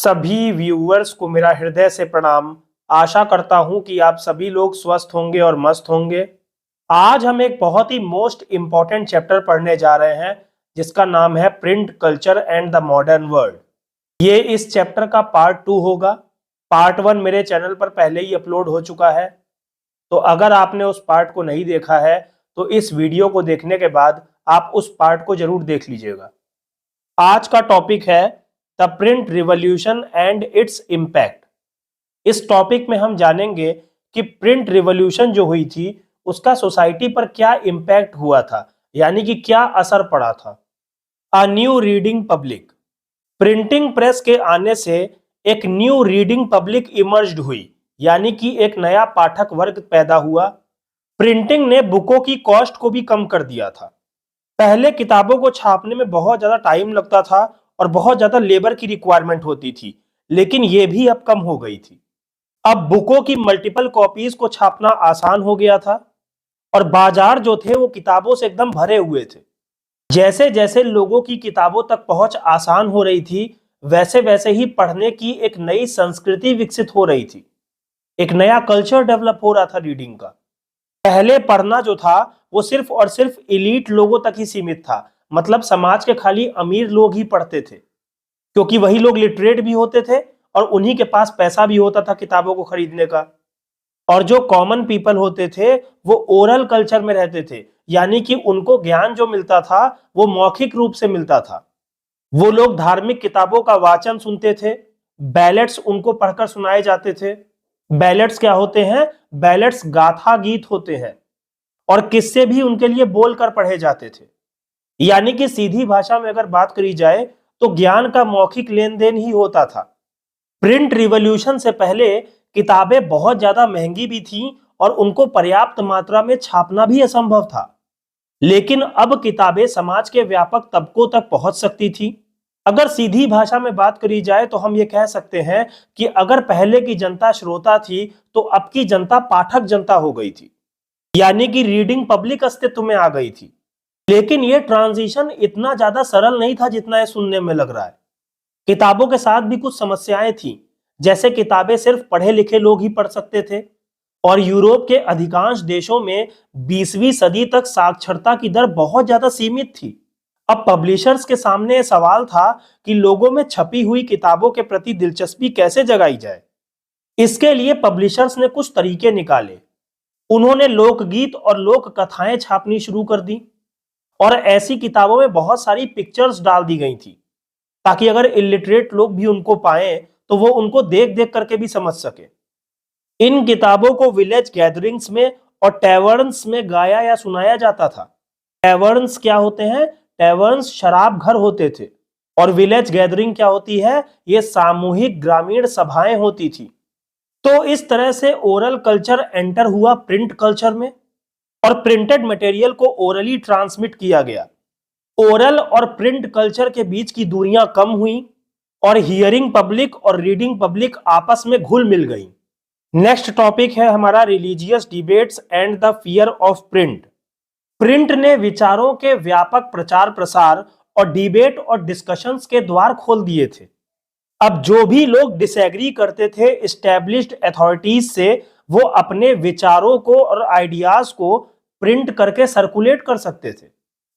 सभी व्यूअर्स को मेरा हृदय से प्रणाम। आशा करता हूं कि आप सभी लोग स्वस्थ होंगे और मस्त होंगे। आज हम एक बहुत ही मोस्ट इम्पॉर्टेंट चैप्टर पढ़ने जा रहे हैं जिसका नाम है print culture and the modern world. ये इस चैप्टर का पार्ट 2 होगा। पार्ट 1 मेरे चैनल पर पहले ही अपलोड हो चुका है, तो अगर आपने उस पार्ट को नहीं देखा है तो इस वीडियो को देखने के बाद आप उस पार्ट को जरूर देख लीजिएगा। आज का टॉपिक है the print revolution and its impact. इस टॉपिक में हम जानेंगे कि प्रिंट रिवॉल्यूशन जो हुई थी उसका सोसाइटी पर क्या इम्पैक्ट हुआ था, यानी कि क्या असर पड़ा था। A new reading public. Printing press के आने से एक न्यू रीडिंग पब्लिक इमर्ज्ड हुई, यानी कि एक नया पाठक वर्ग पैदा हुआ। प्रिंटिंग ने बुकों की कॉस्ट को भी कम कर दिया था। पहले किताबों को छापने में बहुत ज्यादा टाइम लगता था और बहुत ज्यादा लेबर की रिक्वायरमेंट होती थी, लेकिन ये भी अब कम हो गई थी। अब बुकों की मल्टीपल कॉपीज को छापना आसान हो गया था और बाजार जो थे वो किताबों से एकदम भरे हुए थे। जैसे जैसे लोगों की किताबों तक पहुंच आसान हो रही थी, वैसे वैसे ही पढ़ने की एक नई संस्कृति विकसित हो रही थी। एक नया कल्चर डेवलप हो रहा था रीडिंग का। पहले पढ़ना जो था वो सिर्फ और सिर्फ इलीट लोगों तक ही सीमित था, मतलब समाज के खाली अमीर लोग ही पढ़ते थे, क्योंकि वही लोग लिटरेट भी होते थे और उन्हीं के पास पैसा भी होता था किताबों को खरीदने का। और जो कॉमन पीपल होते थे वो ओरल कल्चर में रहते थे, यानी कि उनको ज्ञान जो मिलता था वो मौखिक रूप से मिलता था। वो लोग धार्मिक किताबों का वाचन सुनते थे, बैलेट्स उनको पढ़कर सुनाए जाते थे। बैलेट्स क्या होते हैं? बैलेट्स गाथा गीत होते हैं और किस्से भी उनके लिए बोलकर पढ़े जाते थे। यानी कि सीधी भाषा में अगर बात करी जाए तो ज्ञान का मौखिक लेन देन ही होता था। प्रिंट रिवॉल्यूशन से पहले किताबें बहुत ज्यादा महंगी भी थीं और उनको पर्याप्त मात्रा में छापना भी असंभव था। लेकिन अब किताबें समाज के व्यापक तबकों तक पहुंच सकती थी। अगर सीधी भाषा में बात करी जाए तो हम ये कह सकते हैं कि अगर पहले की जनता श्रोता थी तो अब की जनता पाठक जनता हो गई थी, यानी कि रीडिंग पब्लिक अस्तित्व में आ गई थी। लेकिन ये ट्रांजिशन इतना ज्यादा सरल नहीं था जितना ये सुनने में लग रहा है। किताबों के साथ भी कुछ समस्याएं थी, जैसे किताबें सिर्फ पढ़े लिखे लोग ही पढ़ सकते थे और यूरोप के अधिकांश देशों में 20वीं सदी तक साक्षरता की दर बहुत ज्यादा सीमित थी। अब पब्लिशर्स के सामने सवाल था कि लोगों में छपी हुई किताबों के प्रति दिलचस्पी कैसे जगाई जाए। इसके लिए पब्लिशर्स ने कुछ तरीके निकाले। उन्होंने लोकगीत और लोक कथाएं छापनी शुरू कर दी और ऐसी किताबों में बहुत सारी पिक्चर्स डाल दी गई थी ताकि अगर इलिटरेट लोग भी उनको पाएं तो वो उनको देख देख करके भी समझ सके। इन किताबों को विलेज गैदरिंग्स में और टैवर्न्स में गाया या सुनाया जाता था। टैवर्न्स क्या होते हैं? टैवर्न्स शराब घर होते थे और विलेज गैदरिंग क्या होती है? ये सामूहिक ग्रामीण सभाएं होती थी। तो इस तरह से ओरल कल्चर एंटर हुआ प्रिंट कल्चर में और प्रिंटेड मटेरियल को ओरली ट्रांसमिट किया गया। ओरल और प्रिंट कल्चर के बीच की दूरियां कम हुई और हियरिंग पब्लिक और रीडिंग पब्लिक आपस में घुल मिल गई। नेक्स्ट टॉपिक है हमारा religious debates and the fear of print. Print ने विचारों के व्यापक प्रचार प्रसार और डिबेट और डिस्कशंस के द्वार खोल दिए थे। अब जो भी लोग डिसएग्री करते थे एस्टैब्लिश्ड अथॉरिटीज से, वो अपने विचारों को और आइडियाज को प्रिंट करके सर्कुलेट कर सकते थे।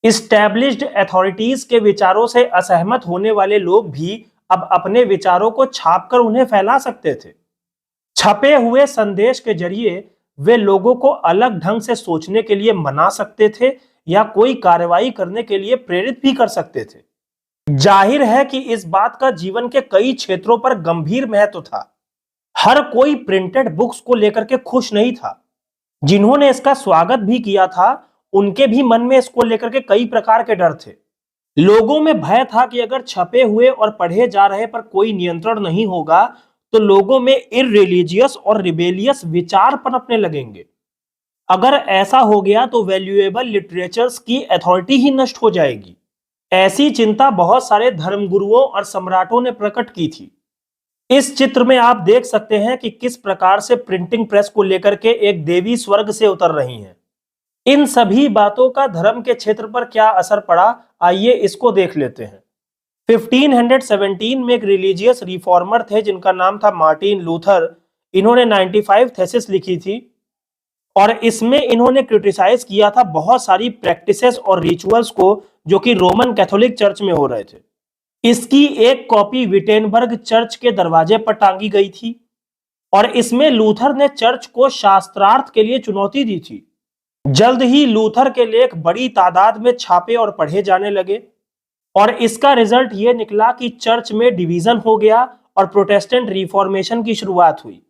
एस्टैब्लिश्ड अथॉरिटीज के विचारों से असहमत होने वाले लोग भी अब अपने विचारों को छापकर उन्हें फैला सकते थे। छपे हुए संदेश के जरिए वे लोगों को अलग ढंग से सोचने के लिए मना सकते थे या कोई कार्रवाई करने के लिए प्रेरित भी कर सकते थे। जाहिर है कि इस बात का जीवन के कई क्षेत्रों पर गंभीर महत्व था। हर कोई प्रिंटेड बुक्स को लेकर के खुश नहीं था। जिन्होंने इसका स्वागत भी किया था उनके भी मन में इसको लेकर के कई प्रकार के डर थे। लोगों में भय था कि अगर छपे हुए और पढ़े जा रहे पर कोई नियंत्रण नहीं होगा तो लोगों में इररिलीजियस और रिबेलियस विचार पनपने लगेंगे। अगर ऐसा हो गया तो वैल्यूएबल लिटरेचर्स की अथॉरिटी ही नष्ट हो जाएगी। ऐसी चिंता बहुत सारे धर्मगुरुओं और सम्राटों ने प्रकट की थी। इस चित्र में आप देख सकते हैं कि किस प्रकार से प्रिंटिंग प्रेस को लेकर के एक देवी स्वर्ग से उतर रही हैं। इन सभी बातों का धर्म के क्षेत्र पर क्या असर पड़ा, आइए इसको देख लेते हैं। 1517 में एक रिलीजियस रिफॉर्मर थे जिनका नाम था मार्टिन लूथर। इन्होंने 95 थेसिस लिखी थी और इसमें इन्होंने क्रिटिसाइज किया था बहुत सारी प्रैक्टिसेस और रिचुअल्स को जो कि रोमन कैथोलिक चर्च में हो रहे थे। इसकी एक कॉपी विटेनबर्ग चर्च के दरवाजे पर टांगी गई थी और इसमें लूथर ने चर्च को शास्त्रार्थ के लिए चुनौती दी थी। जल्द ही लूथर के लेख बड़ी तादाद में छापे और पढ़े जाने लगे और इसका रिजल्ट ये निकला कि चर्च में डिवीजन हो गया और प्रोटेस्टेंट रिफॉर्मेशन की शुरुआत हुई।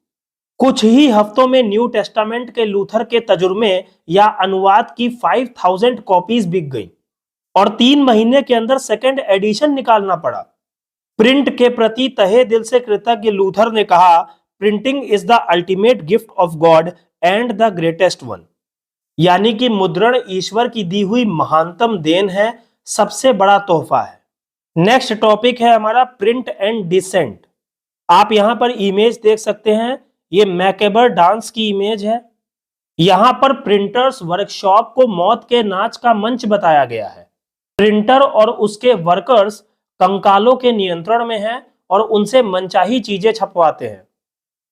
कुछ ही हफ्तों में न्यू टेस्टामेंट के लूथर के तर्जुमे या अनुवाद की 5000 कॉपीज बिक गई और 3 महीने के अंदर सेकंड एडिशन निकालना पड़ा। प्रिंट के प्रति तहे दिल से कृतज्ञ लूथर ने कहा, printing is the ultimate gift of God and the greatest one, यानी कि मुद्रण ईश्वर की दी हुई महानतम देन है, सबसे बड़ा तोहफा है। नेक्स्ट टॉपिक है हमारा प्रिंट एंड डिसेंट। आप यहां पर इमेज देख सकते हैं, ये मैकेबर डांस की इमेज है। यहां पर प्रिंटर्स वर्कशॉप को मौत के नाच का मंच बताया गया है। प्रिंटर और उसके वर्कर्स कंकालों के नियंत्रण में हैं और उनसे मनचाही चीजें छपवाते हैं।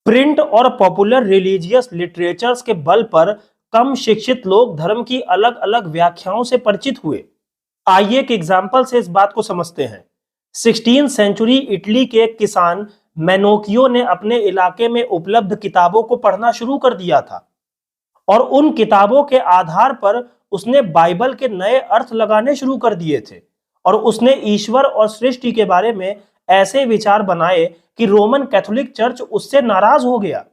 प्रिंट और पॉपुलर रिलीजियस लिटरेचर्स के बल पर कम शिक्षित लोग धर्म की अलग अलग व्याख्याओं से परिचित हुए। आइए एक एग्जाम्पल से इस बात को समझते हैं। 16वीं सेंचुरी इटली के एक किसान मेनोकियो ने अपने इलाके में उपलब्ध किताबों को पढ़ना शुरू कर दिया था और उन किताबों के आधार पर उसने बाइबल के नए अर्थ लगाने शुरू कर दिए थे और उसने ईश्वर और सृष्टि के बारे में ऐसे विचार बनाए कि रोमन कैथोलिक चर्च उससे नाराज हो गया।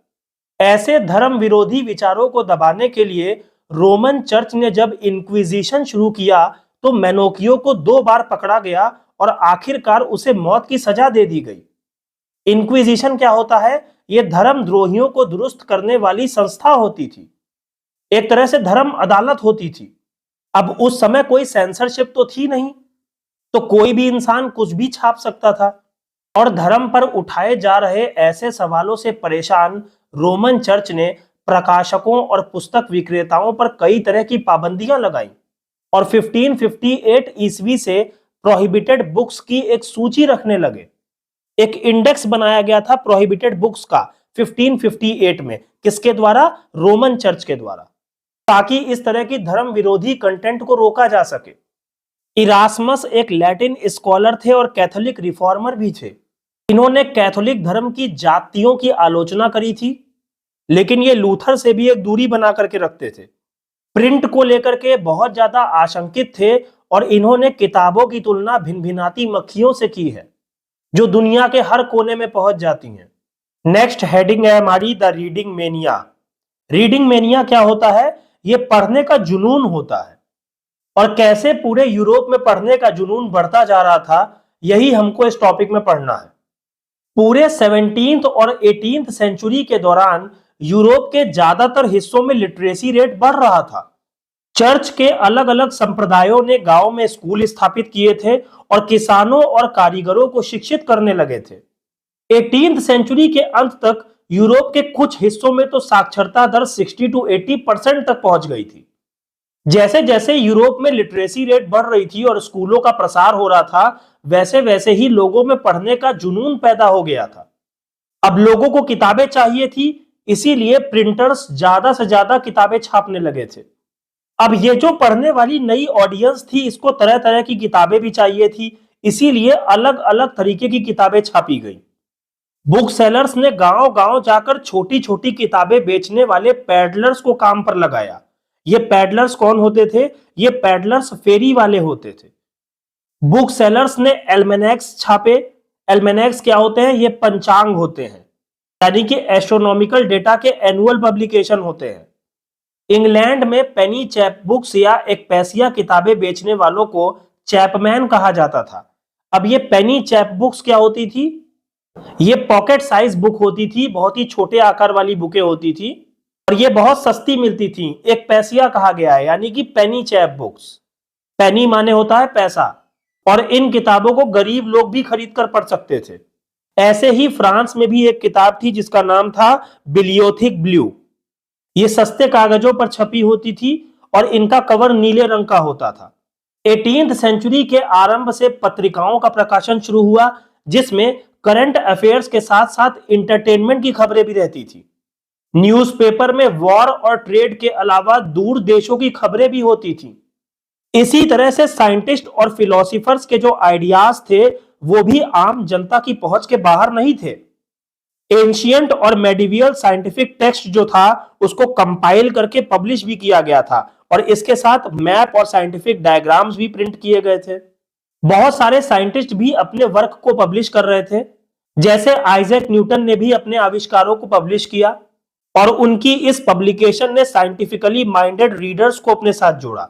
ऐसे धर्म विरोधी विचारों को दबाने के लिए रोमन चर्च ने जब इंक्विजिशन शुरू किया तो मेनोकियो को 2 बार पकड़ा गया और आखिरकार उसे मौत की सजा दे दी गई। इंक्विजिशन क्या होता है? यह धर्मद्रोहियों को दुरुस्त करने वाली संस्था होती थी, एक तरह से धर्म अदालत होती थी। अब उस समय कोई सेंसरशिप तो थी नहीं, तो कोई भी इंसान कुछ भी छाप सकता था और धर्म पर उठाए जा रहे ऐसे सवालों से परेशान रोमन चर्च ने प्रकाशकों और पुस्तक विक्रेताओं पर कई तरह की पाबंदियां लगाई और 1558 ईस्वी से प्रोहिबिटेड बुक्स की एक सूची रखने लगे। एक इंडेक्स बनाया गया था प्रोहिबिटेड बुक्स का 1558 में। किसके द्वारा? रोमन चर्च के द्वारा, ताकि इस तरह की धर्म विरोधी कंटेंट को रोका जा सके। इरास्मस एक लैटिन स्कॉलर थे और कैथोलिक रिफॉर्मर भी थे। इन्होंने कैथोलिक धर्म की जातियों की आलोचना करी थी, लेकिन ये लूथर से भी एक दूरी बना करके रखते थे। प्रिंट को लेकर के बहुत ज्यादा आशंकित थे और इन्होंने किताबों की तुलना भिनभिनाती मक्खियों से की है जो दुनिया के हर कोने में पहुंच जाती हैं। नेक्स्ट हेडिंग है हमारी the reading mania. Reading mania क्या होता है? यह पढ़ने का जुनून होता है और कैसे पूरे यूरोप में पढ़ने का जुनून बढ़ता जा रहा था, यही हमको इस टॉपिक में पढ़ना है। पूरे 17वीं और 18वीं सेंचुरी के दौरान यूरोप के ज्यादातर हिस्सों में लिटरेसी रेट बढ़ रहा था। चर्च के अलग अलग संप्रदायों ने गांव में स्कूल स्थापित किए थे और किसानों और कारीगरों को शिक्षित करने लगे थे। 18वीं सेंचुरी के अंत तक यूरोप के कुछ हिस्सों में तो साक्षरता दर 60 to 80% तक पहुंच गई थी। जैसे जैसे यूरोप में लिटरेसी रेट बढ़ रही थी और स्कूलों का प्रसार हो रहा था, वैसे वैसे ही लोगों में पढ़ने का जुनून पैदा हो गया था। अब लोगों को किताबें चाहिए थी, इसीलिए प्रिंटर्स ज्यादा से ज्यादा किताबें छापने लगे थे। अब ये जो पढ़ने वाली नई ऑडियंस थी, इसको तरह तरह की किताबें भी चाहिए थी, इसीलिए अलग अलग तरीके की किताबें छापी गई। बुक सेलर्स ने गांव गांव जाकर छोटी छोटी किताबें बेचने वाले पैडलर्स को काम पर लगाया। ये पैडलर्स कौन होते थे? ये पैडलर्स फेरी वाले होते थे। बुक सेलर्स ने एल्मेनेक्स छापे। एल्मेनेक्स क्या होते हैं? ये पंचांग होते हैं, यानी कि एस्ट्रोनॉमिकल डेटा के एनुअल पब्लिकेशन होते हैं। इंग्लैंड में पेनी चैप बुक्स या एक पैसिया किताबें बेचने वालों को चैपमैन कहा जाता था। अब ये पेनी चैप बुक्स क्या होती थी? ये पॉकेट साइज बुक होती थी, बहुत ही छोटे आकार वाली बुकें होती थी और ये बहुत सस्ती मिलती थी। एक पैसिया कहा गया है, यानी कि पेनी चैप बुक्स। पेनी माने होता है पैसा, और इन किताबों को गरीब लोग भी खरीद कर पढ़ सकते थे। ऐसे ही फ्रांस में भी एक किताब थी जिसका नाम था बिलियोथिक ब्लू। ये सस्ते कागजों पर छपी होती थी और इनका कवर नीले रंग का होता था। 18th सेंचुरी के आरंभ से पत्रिकाओं का प्रकाशन शुरू हुआ, जिसमें करंट अफेयर्स के साथ साथ इंटरटेनमेंट की खबरें भी रहती थी। न्यूज़पेपर में वॉर और ट्रेड के अलावा दूर देशों की खबरें भी होती थी। इसी तरह से साइंटिस्ट और फिलोसोफर्स के जो आइडियाज थे वो भी आम जनता की पहुंच के बाहर नहीं थे। एंशियंट और मेडिवियल साइंटिफिक टेक्स्ट जो था उसको कंपाइल करके पब्लिश भी किया गया था, और इसके साथ मैप और साइंटिफिक डायग्राम्स भी प्रिंट किए गए थे। बहुत सारे साइंटिस्ट भी अपने वर्क को पब्लिश कर रहे थे, जैसे आइजैक न्यूटन ने भी अपने आविष्कारों को पब्लिश किया, और उनकी इस पब्लिकेशन ने साइंटिफिकली माइंडेड रीडर्स को अपने साथ जोड़ा।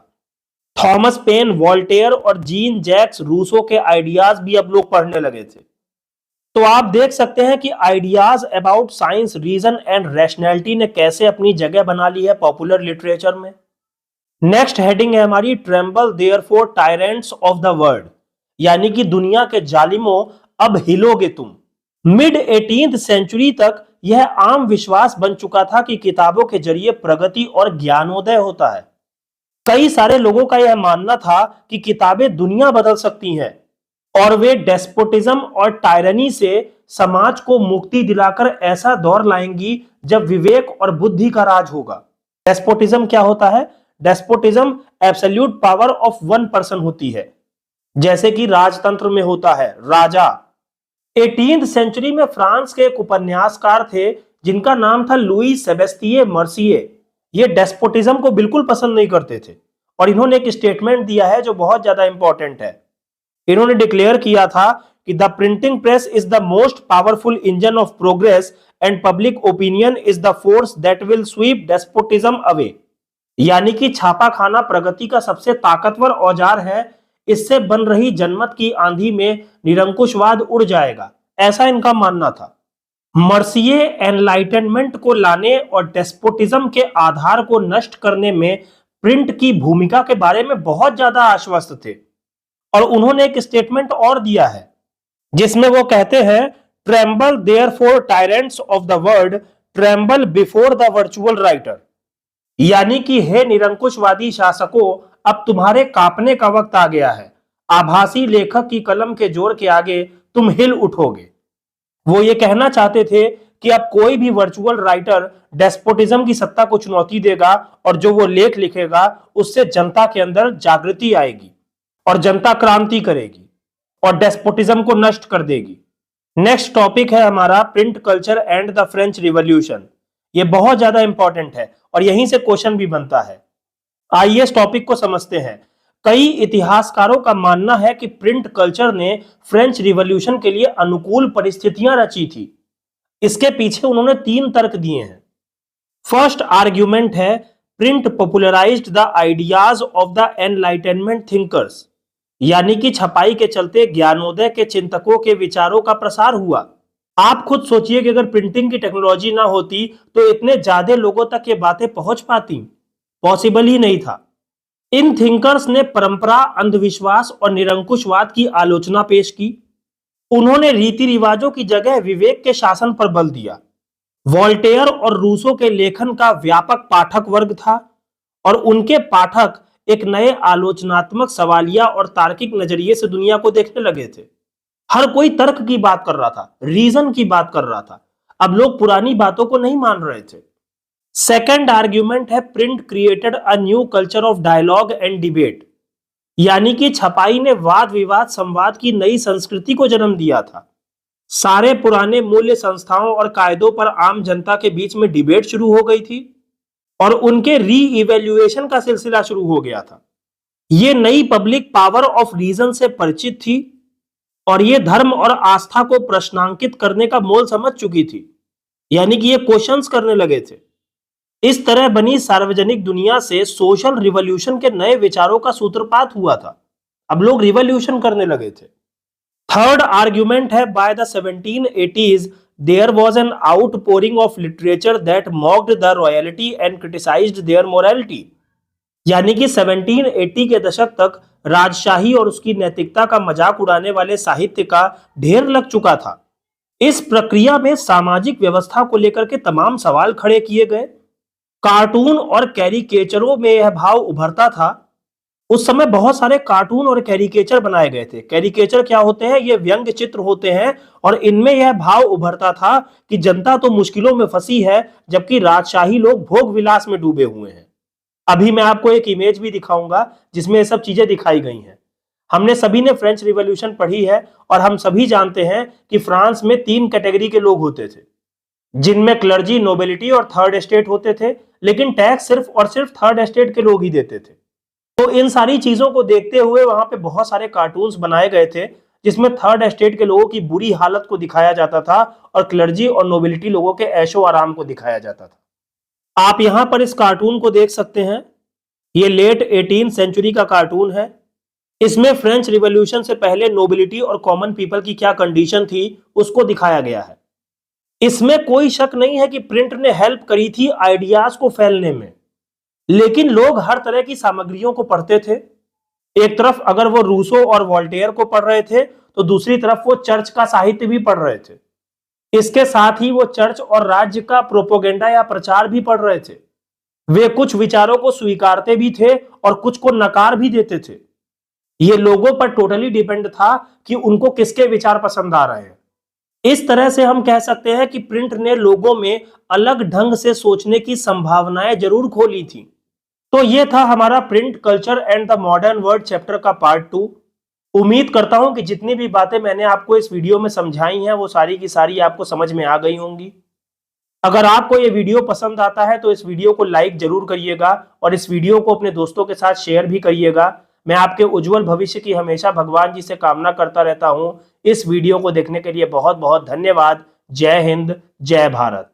थॉमस पेन, वॉल्टेयर और जीन जैक्स रूसो के आइडियाज भी अब लोग पढ़ने लगे थे। तो आप देख सकते हैं कि ideas about science, reason and rationality ने कैसे अपनी जगह बना ली है पॉपुलर लिटरेचर में। नेक्स्ट हेडिंग है हमारी tremble therefore tyrants of the world, यानी कि दुनिया के जालिमों अब हिलोगे तुम। मिड 18th सेंचुरी तक यह आम विश्वास बन चुका था कि किताबों के जरिए प्रगति और ज्ञानोदय होता है। कई सारे लोगों का यह मानना था कि किताबें दुनिया बदल सकती हैं और वे डेस्पोटिज्म और टायरनी से समाज को मुक्ति दिलाकर ऐसा दौर लाएंगी जब विवेक और बुद्धि का राज होगा। डेस्पोटिज्म क्या होता है? Despotism absolute power of one person होती है, जैसे कि राजतंत्र में होता है राजा। 18th सेंचुरी में फ्रांस के एक उपन्यासकार थे जिनका नाम था लुई सेबेस्तिये मर्सिये। ये डेस्पोटिज्म को बिल्कुल पसंद नहीं करते थे, और इन्होंने एक स्टेटमेंट दिया है जो बहुत ज्यादा इंपॉर्टेंट है। इन्होंने डिक्लेयर किया था कि the printing press is the most powerful engine of progress and public opinion is the force that will sweep despotism away. यानी कि छापाखाना प्रगति का सबसे ताकतवर औजार है, इससे बन रही जनमत की आंधी में निरंकुशवाद उड़ जाएगा, ऐसा इनका मानना था। मर्सिये एनलाइटनमेंट को लाने और डेस्पोटिज्म के आधार को नष्ट करने में प्रिंट की भूमिका के बारे में बहुत ज्यादा आश्वस्त थे, और उन्होंने एक स्टेटमेंट और दिया है जिसमें वो कहते हैं tremble therefore tyrants of the world, tremble before the virtual writer. यानी कि हे निरंकुशवादी शासकों, अब तुम्हारे कांपने का वक्त आ गया है। आभासी लेखक की कलम के जोर के आगे तुम हिल उठोगे। वो ये कहना चाहते थे कि अब कोई भी वर्चुअल राइटर डेस्पोटिज्म की सत्ता को चुनौती देगा, और जो वो लेख लिखेगा उससे जनता के अंदर जागृति आएगी और जनता क्रांति करेगी और डेस्पोटिज्म को नष्ट कर देगी। नेक्स्ट टॉपिक है हमारा print culture and the French revolution. ये बहुत ज्यादा इंपॉर्टेंट है और यहीं से क्वेश्चन भी बनता है। आइए इस टॉपिक को समझते हैं। कई इतिहासकारों का मानना है कि प्रिंट कल्चर ने फ्रेंच रिवॉल्यूशन के लिए अनुकूल परिस्थितियां रची थी। इसके पीछे उन्होंने 3 तर्क दिए हैं। फर्स्ट आर्ग्यूमेंट है print popularised the ideas of the enlightenment thinkers, यानी कि छपाई के चलते ज्ञानोदय के चिंतकों के विचारों का प्रसार हुआ। आप खुद सोचिए कि अगर प्रिंटिंग की टेक्नोलॉजी ना होती तो इतने ज्यादा लोगों तक ये बातें पहुंच पाती? पॉसिबल ही नहीं था। इन थिंकर्स ने परंपरा, अंधविश्वास और निरंकुशवाद की आलोचना पेश की। उन्होंने रीति रिवाजों की जगह विवेक के शासन पर बल दिया। वॉल्टेयर और रूसो के लेखन का व्यापक पाठक वर्ग था, और उनके पाठक एक नए आलोचनात्मक, सवालिया और तार्किक नजरिए से दुनिया को देखने लगे थे। हर कोई तर्क की बात कर रहा था, रीजन की बात कर रहा था। अब लोग पुरानी बातों को नहीं मान रहे थे। सेकंड आर्ग्यूमेंट है print created a new culture of dialogue and debate, यानी कि छपाई ने वाद विवाद संवाद की नई संस्कृति को जन्म दिया था। सारे पुराने मूल्य, संस्थाओं और कायदों पर आम जनता के बीच में डिबेट शुरू हो गई थी और उनके री इवेल्युएशन का सिलसिला शुरू हो गया था। ये नई पब्लिक पावर ऑफ रीजन से परिचित थी और ये धर्म और आस्था को प्रश्नांकित करने का मोल समझ चुकी थी, यानी कि ये क्वेश्चंस करने लगे थे। इस तरह बनी सार्वजनिक दुनिया से सोशल रिवॉल्यूशन के नए विचारों का सूत्रपात हुआ था। अब लोग रिवॉल्यूशन करने लगे थे। थर्ड आर्ग्यूमेंट है by the 1780s there was an outpouring of literature that mocked the royalty and criticized their morality, यानी कि 1780 के दशक तक राजशाही और उसकी नैतिकता का मजाक उड़ाने वाले साहित्य का ढेर लग चुका था। इस प्रक्रिया में सामाजिक व्यवस्था को लेकर के तमाम सवाल खड़े किए गए। कार्टून और कैरिकेचरों में यह भाव उभरता था उस समय बहुत सारे कार्टून और कैरिकेचर बनाए गए थे। कैरिकेचर क्या होते हैं? ये व्यंग्य चित्र होते हैं और इनमें यह भाव उभरता था कि जनता तो मुश्किलों में फंसी है, जबकि राजशाही लोग भोग विलास में डूबे हुए हैं। अभी मैं आपको एक इमेज भी दिखाऊंगा जिसमें ये सब चीजें दिखाई गई हैं। हमने सभी ने फ्रेंच रिवॉल्यूशन पढ़ी है और हम सभी जानते हैं कि फ्रांस में 3 कैटेगरी के लोग होते थे, जिनमें क्लर्जी, नोबिलिटी और थर्ड एस्टेट होते थे, लेकिन टैक्स सिर्फ और सिर्फ थर्ड एस्टेट के लोग ही देते थे। तो इन सारी चीजों को देखते हुए वहां पे बहुत सारे कार्टून्स बनाए गए थे जिसमें थर्ड एस्टेट के लोगों की बुरी हालत को दिखाया जाता था और क्लर्जी और नोबिलिटी लोगों के ऐशो आराम को दिखाया जाता था। आप यहां पर इस कार्टून को देख सकते हैं। ये लेट 18 सेंचुरी का कार्टून है। इसमें फ्रेंच रिवॉल्यूशन से पहले नोबिलिटी और कॉमन पीपल की क्या कंडीशन थी उसको दिखाया गया है। इसमें कोई शक नहीं है कि प्रिंट ने हेल्प करी थी आइडियाज को फैलने में, लेकिन लोग हर तरह की सामग्रियों को पढ़ते थे। एक तरफ अगर वो रूसो और वोल्टेयर को पढ़ रहे थे तो दूसरी तरफ वो चर्च का साहित्य भी पढ़ रहे थे। इसके साथ ही वो चर्च और राज्य का प्रोपोगेंडा या प्रचार भी पढ़ रहे थे। वे कुछ विचारों को स्वीकारते भी थे और कुछ को नकार भी देते थे। ये लोगों पर टोटली डिपेंड था कि उनको किसके विचार पसंद आ रहे हैं। इस तरह से हम कह सकते हैं कि प्रिंट ने लोगों में अलग ढंग से सोचने की संभावनाएं जरूर खोली थी। तो ये था हमारा print culture and the modern world chapter का पार्ट 2। उम्मीद करता हूं कि जितनी भी बातें मैंने आपको इस वीडियो में समझाई हैं वो सारी की सारी आपको समझ में आ गई होंगी। अगर आपको ये वीडियो पसंद आता है तो इस वीडियो को लाइक जरूर करिएगा और इस वीडियो को अपने दोस्तों के साथ शेयर भी करिएगा। मैं आपके उज्जवल भविष्य की हमेशा भगवान जी से कामना करता रहता हूं। इस वीडियो को देखने के लिए बहुत बहुत धन्यवाद। जय हिंद, जय भारत।